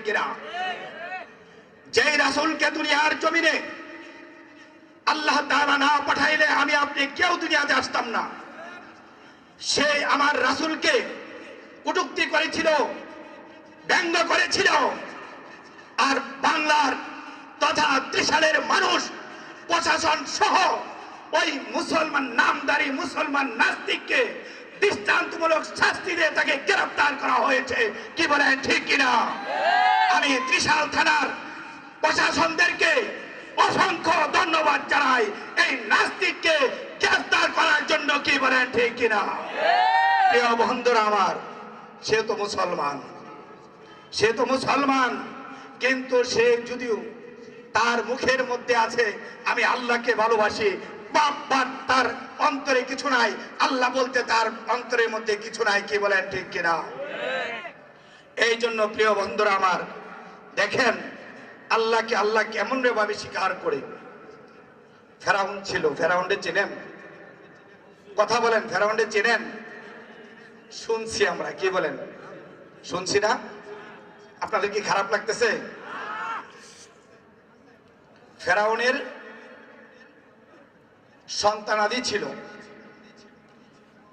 কিনা? যেই রাসূলকে দুনিয়ার জমিনে আল্লাহ তাআলা না পাঠাইলে আমি আপনি কেউ দুনিয়াতে আসতাম না। সে আমার রাসূলকে কটূক্তি করেছিল, ব্যঙ্গ করেছিল, আর বাংলার তথা ত্রিশালের মানুষ, প্রশাসন সহ ওই মুসলমান নামদারি মুসলমান নাস্তিককে দৃষ্টান্তমূলক শাস্তি দিয়ে তাকে গ্রেফতার করা হয়েছে। কি বলেন ঠিক কিনা? আমি ত্রিশাল থানার প্রশাসনদেরকে অসংখ্য ধন্যবাদ জানাই এই নাস্তিককে গ্রেফতার করার জন্য। কি বলেন ঠিক কিনা? প্রিয় বন্ধুরা আমার, সে তো মুসলমান, কিন্তু সে যদিও তার মুখের মধ্যে আছে আমি আল্লাহকে ভালোবাসি, বাট তার অন্তরে কিছু নাই, আল্লাহ বলতে তার অন্তরের মধ্যে কিছু নাই। কি বলেন ঠিক কিনা? এই জন্য প্রিয় বন্ধুরা আমার, দেখেন আল্লাহ কেমন ভাবে স্বীকার করে। ফেরাউন ছিল, ফেরাউনকে চেনেন? কথা বলেন, ফেরাউনকে চেনেন? শুনছি আমরা, কি বলেন? শুনছি না? আপনাদের কি খারাপ লাগতেছে? ফেরাউনের সন্তানাদি ছিল,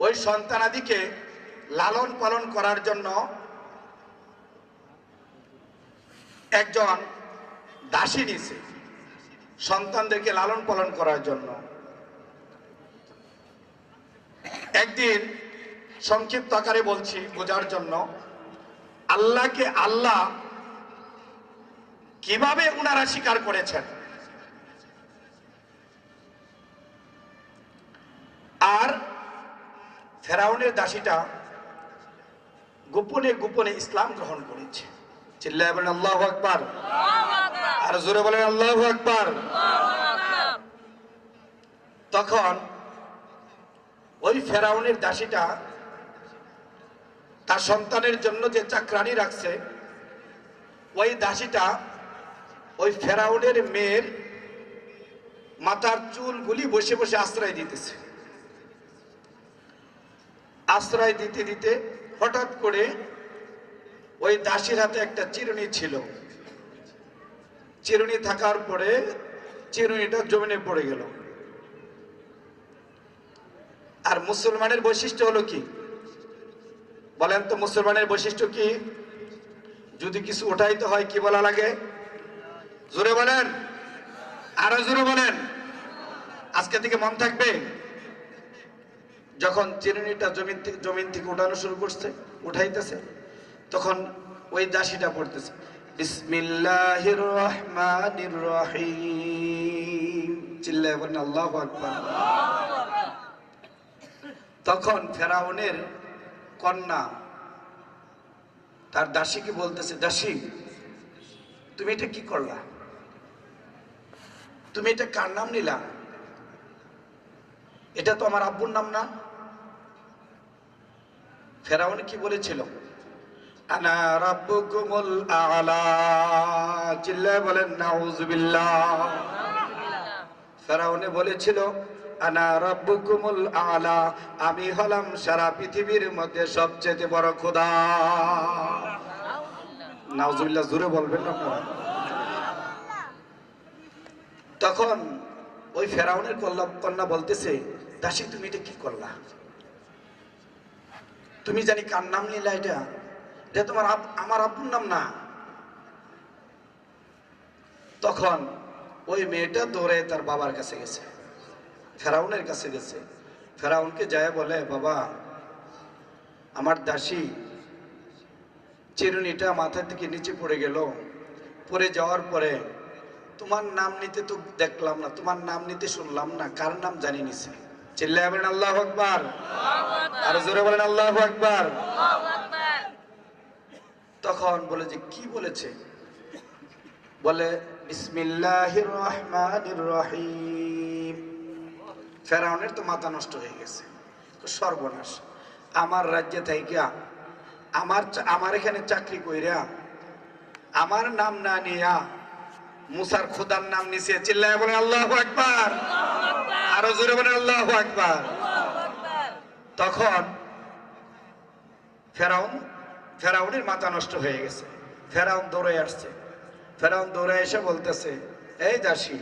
ওই সন্তানাদিকে লালন পালন করার জন্য একজন দাসী নিছে, সন্তানদেরকে লালন পালন করার জন্য। একদিন সংক্ষিপ্ত আকারে বলছি বোঝার জন্য, আল্লাহকে আল্লাহ কিভাবে উনারা স্বীকার করেছেন। আর ফেরাউনের দাসীটা গোপনে গোপনে ইসলাম গ্রহণ করেছে। চিল্লায় বলেন আল্লাহু আকবার, আর জোরে বলেন আল্লাহু আকবার। তখন ওই ফেরাউনের দাসীটা তার সন্তানের জন্য যে চাকরানি রাখছে, ওই দাসীটা ওই ফেরাউনের মেয়ের মাথার চুলগুলি বসে বসে আশ্রয় দিতেছে। আশ্রয় দিতে দিতে হঠাৎ করে ওই দাসীর হাতে একটা চিরুনি ছিল। চিরুনি থাকার পরে চিরুনিটা জমিনে পড়ে গেল। আর মুসলমানের বৈশিষ্ট্য হলো কি বলেন তো? মুসলমানের বৈশিষ্ট্য কি? যদি কিছু উঠাইতে হয় কি বলা লাগে? জোরে বলেন, আরো জোরে বলেন। আজকে থেকে মন থাকবে। যখন চিরুনিটা জমিন থেকে উঠানো শুরু করছে, উঠাইতেছে, তখন ওই দাসীটা পড়তেছে বিসমিল্লাহির রহমানির রহিম। চিল্লায় বলেন আল্লাহু আকবার। তখন ফেরাউনের কন্যা তার দাসীকে বলতেছে, দাসী তুমি এটা কি করলা? তুমি এটা কার নাম নিলা? এটা তো আমার আব্বুর নাম না। ফেরাউন কি বলেছিল? আনা রাব্বুকুমুল আ'লা। চিল্লায় বলেন নাউযুবিল্লাহ। ফেরাউনে বলেছিল আনা রাব্বুকুমুল আ'লা, আমি হলাম সারা পৃথিবীর মধ্যে সবচেয়ে বড় খোদা। নাউযুবিল্লাহ, জোরে বলবেন না আপনারা। তখন ওই ফেরাউনের কন্যা বলতেছে, দাসী তুমি এটা কি করলা? তুমি জানি কার নাম নিলা? এটা তোমার আমার আব্বুর নাম না। তখন ওই মেয়েটা দৌড়ে তার বাবার কাছে গেছে, ফেরাউনের কাছে গেছে। ফেরাউনকে যায় বলে, বাবা আমার দাসী চিরুনিটা মাথা থেকে নিচে পড়ে গেল, পড়ে যাওয়ার পরে তোমার নাম নিতে তো দেখলাম না, তোমার নাম নিতে শুনলাম না, কার নাম জানি নিছে। চিল্লায় বলেন আল্লাহু আকবার, আর জোরে বলেন আল্লাহু আকবার। তখন বলে যে কি বলেছে? বলে বিসমিল্লাহির রহমানির রহিম। ফেরাউনের তো মাথা নষ্ট হয়ে গেছে, সর্বনাশ। আমার রাজ্যে থাইকা আমার এখানে চাকরি কইরা আমার নাম না নিয়া মুসার খোদার নাম নিছে। চিল্লায় বলেন আল্লাহু আকবার, আরো জোরে বলেন আল্লাহু আকবার। তখন ফেরাউনের মাথা নষ্ট হয়ে গেছে। ফেরাউন দৌড়ে আসছে। ফেরাউন দৌড়ে এসে বলতেছে, এই দাসী,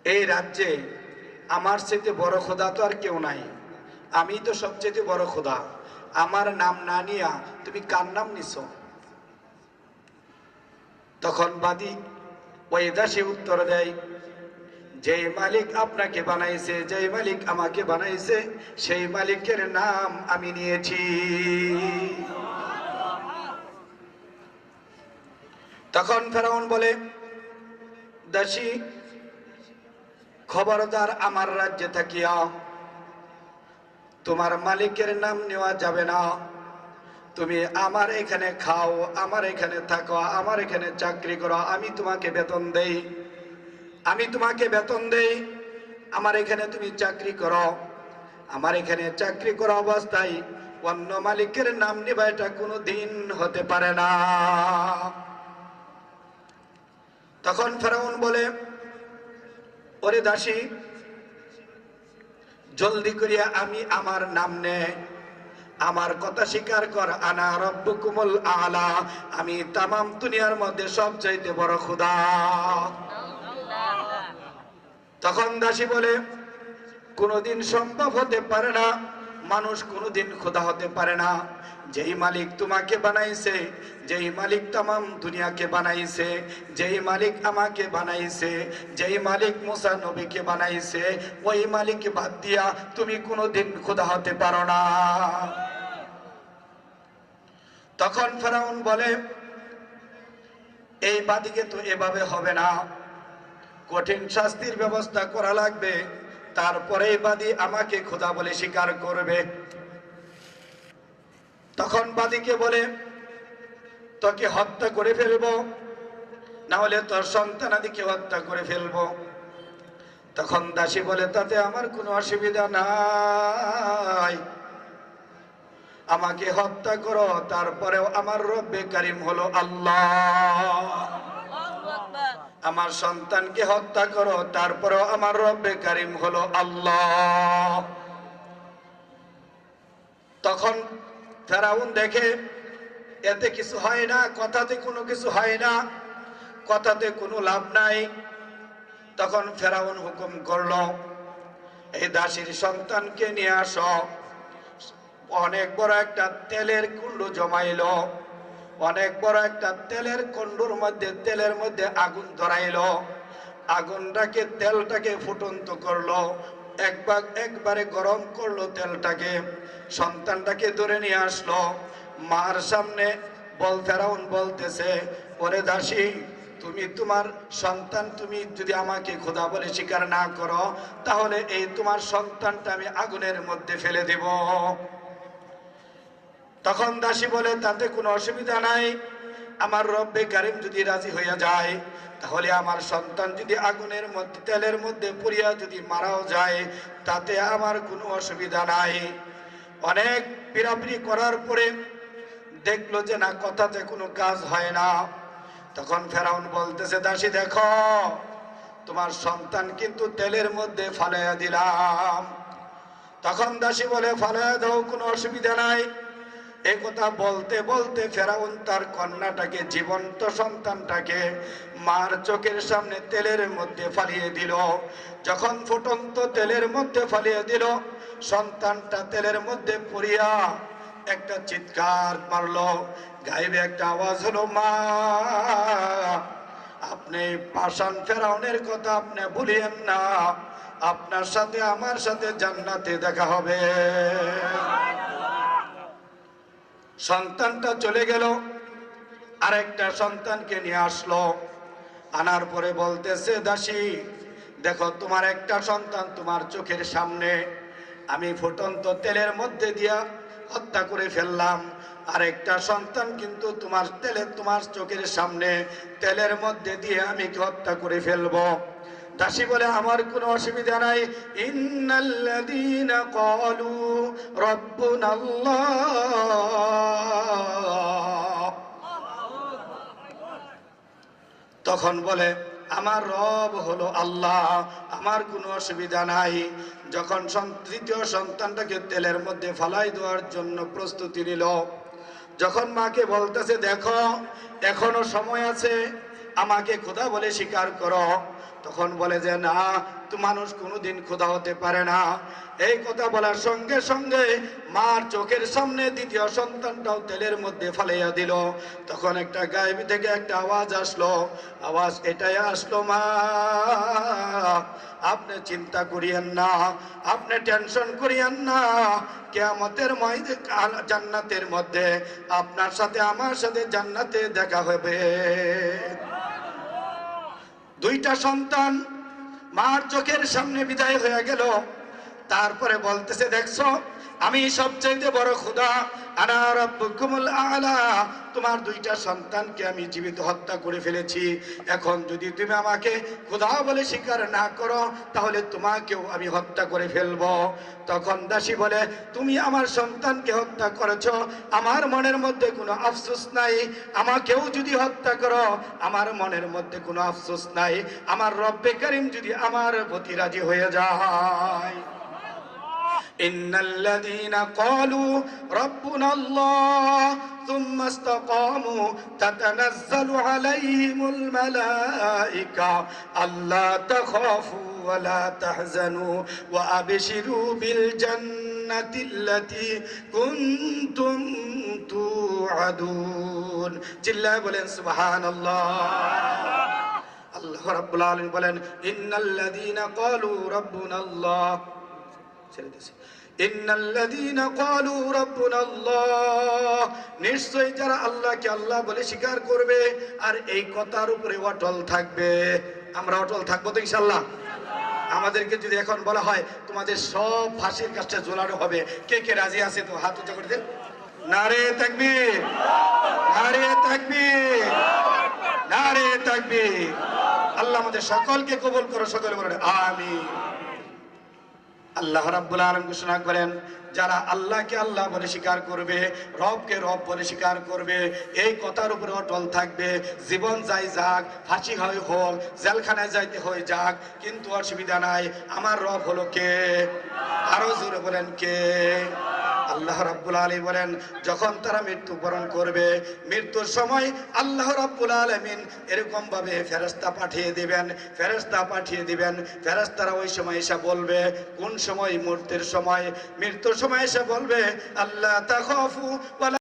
এই রাজ্যে আমার চাইতে বড় খোদা তো আর কেউ নাই, আমি তো সবচেয়ে বড় খোদা, আমার নাম না নিয়া তুমি কার নাম নিছো? তখন বাদী ওই দাসী উত্তর দেয়, যে মালিক আপনাকে বানাইছে, যে মালিক আমাকে বানাইছে, সেই মালিকের নাম আমি নিয়েছি। তখন ফেরাউন বলে, দাসী, খবরদার আমার রাজ্যে থাকিয়া তোমার মালিকের নাম নেওয়া যাবে না। তুমি আমার এখানে খাও, আমার এখানে থাকো, আমার এখানে চাকরি করো, আমি তোমাকে বেতন দেই, আমি তোমাকে বেতন দেই, আমার এখানে তুমি চাকরি করো। আমার এখানে চাকরি করা অবস্থায় অন্য মালিকের নাম নিবা, এটা কোনো দিন হতে পারে না। তখন ফেরাউন বলে, ওরে দাসী, জলদি করিয়া আমি আমার নাম নে, আমার কথা স্বীকার কর, আনা রব্বুকুমুল আলা, আমি তামাম দুনিয়ার মধ্যে সবচাইতে বড় খোদা। তখন দাসী বলে, কোনোদিন সম্ভব হতে পারে না, মানুষ কোনোদিন খোদা হতে পারে না। যেই মালিক তোমাকে বানাইছে, যেই মালিক তামাম দুনিয়াকে বানাইছে, যেই মালিক আমাকে বানাইছে, যেই মালিক মুসা নবীকে বানাইছে, ওই মালিক বাদ দিয়া তুমি কোনোদিন খোদা হতে পারো না। তখন ফেরাউন বলে, এই বাদীকে তো এভাবে হবে না, কঠিন শাস্তির ব্যবস্থা করা লাগবে, তারপরে বাদী আমাকে খোদা বলে স্বীকার করবে। তখন বাদীকে বলে, তোকে হত্যা করে ফেলবো, না হলে তোর সন্তানাদিকে হত্যা করে ফেলবো। তখন দাসী বলে, তাতে আমার কোনো অসুবিধা নাই, আমাকে হত্যা করো, তারপরেও আমার রব্বে কারিম হলো আল্লাহ। আমার সন্তানকে হত্যা করো, তারপরেও আমার রব্বে কারিম হলো আল্লাহ। তখন ফেরাউন দেখে এতে কিছু হয় না, কথাতে কোনো কিছু হয় না, কথাতে কোনো লাভ নাই। তখন ফেরাউন হুকুম করলো, এই দাসীর সন্তানকে নিয়ে আসো। অনেক বড় একটা তেলের কুণ্ড জমাইলো, অনেক বড় একটা তেলের কুণ্ডুর মধ্যে, তেলের মধ্যে আগুন ধরাইলো, আগুনটাকে তেলটাকে ফুটন্ত করলো, একবারে গরম করলো তেলটাকে, সন্তানটাকে ধরে নিয়ে আসলো মার সামনে। ফেরাউন বলতেছে, ওরে দাসী, তুমি তোমার সন্তান, তুমি যদি আমাকে খোদা বলে স্বীকার না করো, তাহলে এই তোমার সন্তানটা আমি আগুনের মধ্যে ফেলে দেব। তখন দাসী বলে, তাতে কোনো অসুবিধা নাই, আমার রব্বে কারিম যদি রাজি হইয়া যায়, তাহলে আমার সন্তান যদি আগুনের মধ্যে, তেলের মধ্যে পুড়িয়া যদি মারাও যায়, তাতে আমার কোনো অসুবিধা নাই। অনেক পীড়াপিড়ি করার পরে দেখলো যে না, কথাতে কোনো কাজ হয় না। তখন ফেরাউন বলতেছে, দাসী দেখো, তোমার সন্তান কিন্তু তেলের মধ্যে ফালাইয়া দিলাম। তখন দাসী বলে, ফালাইয়া দাও, কোনো অসুবিধা নাই। এই কথা বলতে বলতে ফেরাউন তার কন্যাটাকে, জীবন্ত সন্তানটাকে মার চোখের সামনে তেলের মধ্যে ফালিয়ে দিল। যখন ফুটন্ত তেলের মধ্যে ফালিয়ে দিল, সন্তানটা তেলের মধ্যে পড়িয়া একটা চিৎকার মারলো, গাইবে একটা আওয়াজ হলো, মা, আপনি পাষাণ ফেরাউনের কথা আপনি ভুলিয়েন না, আপনার সাথে আমার সাথে জান্নাতে দেখা হবে। সন্তানটা চলে গেল, আরেকটা সন্তানকে নিয়ে আসলো, আনার পরে বলতেছে, দাসী দেখো, তোমার একটা সন্তান তোমার চোখের সামনে আমি ফুটন্ত তেলের মধ্যে দিয়া হত্যা করে ফেললাম, আরেকটা সন্তান কিন্তু তোমার চোখের সামনে তেলের মধ্যে দিয়ে আমি হত্যা করে ফেলবো। দাসী বলে, আমার কোনো অসুবিধা নাই, ইন্নাল্লাযীনা ক্বালু রাব্বুনাল্লাহ। তখন বলে, আমার রব হলো আল্লাহ, আমার কোনো অসুবিধা নাই। যখন তৃতীয় সন্তানটাকে তেলের মধ্যে ফালাই দেওয়ার জন্য প্রস্তুতি নিল, যখন মাকে বলতেছে দেখো এখনো সময় আছে, আমাকে খোদা বলে স্বীকার করো, তখন বলে যে না, তো মানুষ কোনোদিন খোদা হতে পারে না। এই কথা বলার সঙ্গে সঙ্গে মার চোখের সামনে দ্বিতীয় সন্তানটাও তেলের মধ্যে ফালাইয়া দিল। তখন একটা গায়েব থেকে একটা আওয়াজ আসলো, আওয়াজ এটাই আসলো, মা আপনি চিন্তা করিয়েন না, আপনি টেনশন করিয়েন না, কিয়ামতের ময়দানে জান্নাতের মধ্যে আপনার সাথে আমার সাথে জান্নাতে দেখা হবে। দুইটা সন্তান মার চোখের সামনে বিদায় হয়ে গেল। তারপরে বলতেছে দেখছো আমি সবচেয়ে বড় খোদা, আনা রাব্বুকুমুল আলা, তোমার দুইটা সন্তানকে আমি জীবিত হত্যা করে ফেলেছি। এখন যদি তুমি আমাকে খোদা বলে স্বীকার না করো তাহলে তোমাকেও আমি হত্যা করে ফেলবো। তখন দাসী বলে তুমি আমার সন্তানকে হত্যা করেছো, আমার মনের মধ্যে কোনো আফসোস নাই, আমাকেও যদি হত্যা করো আমার মনের মধ্যে কোনো আফসোস নাই, আমার রব্বে কারীম যদি আমার প্রতি রাজি হয়ে যায়। ইন্নাল্লাযীনা ক্বালু রাব্বুনাল্লাহ থুম্মা ইসতাকামু তাতানাজ্জালু আলাইহিমুল মালায়েকা আল্লা তাখাফু ওয়া লা তাহজানু ওয়া আবশিরু বিল জান্নাতিল্লাতী কুনতুম তুআদুন। চিল্লায়ে বলেন সুবহানাল্লাহ। আল্লাহ রাব্বুল আলামিন বলেন ইন্নাল্লাযীনা ক্বালু রাব্বুনাল্লাহ, ইন্নাল্লাযীনা ক্বালু রাব্বুনাল্লাহ, নিশ্চয়ই যারা আল্লাহকে আল্লাহ বলে স্বীকার করবে আর এই কথার উপরে অটল থাকবে। আমরা অটল থাকবো তো ইনশাআল্লাহ? আমাদেরকে যদি এখন বলা হয় তোমাদের সব ফাঁসির কাছে ঝোলানো হবে, কে কে রাজি আছে তো হাত উঁচু করে দেন। নারে তাকবীর, নারে তাকবীর, নারে তাকবীর। আল্লাহ আমাদের সকলকে কবুল করো, সকলে বলেন আমিন। আল্লাহ রাব্বুল আলামিন ঘোষণা করেন যারা আল্লাহকে আল্লাহ বলে স্বীকার করবে, রবকে রব বলে স্বীকার করবে, এই কথার উপরে অটল থাকবে, জীবন যাই যাক, ফাঁসি হয় হোক, জেলখানায় যাইতে হয় যাক, কিন্তু অসুবিধা নাই, আমার রব হলো কে? আরো জোরে বলেন কে? আল্লাহ রাব্বুল আলামিন বলেন যখন তারা মৃত্যুবরণ করবে, মৃত্যুর সময় আল্লাহ রাব্বুল আলামিন এরকম ভাবে ফেরেশতা পাঠিয়ে দিবেন, ফেরেশতা পাঠিয়ে দিবেন। ফেরেশতারা ওই সময় এসে বলবে, কোন সময়? মৃত্যুর সময়। মৃত্যুর সময় এসে বলবে আল্লাহ তাখাফু ওয়া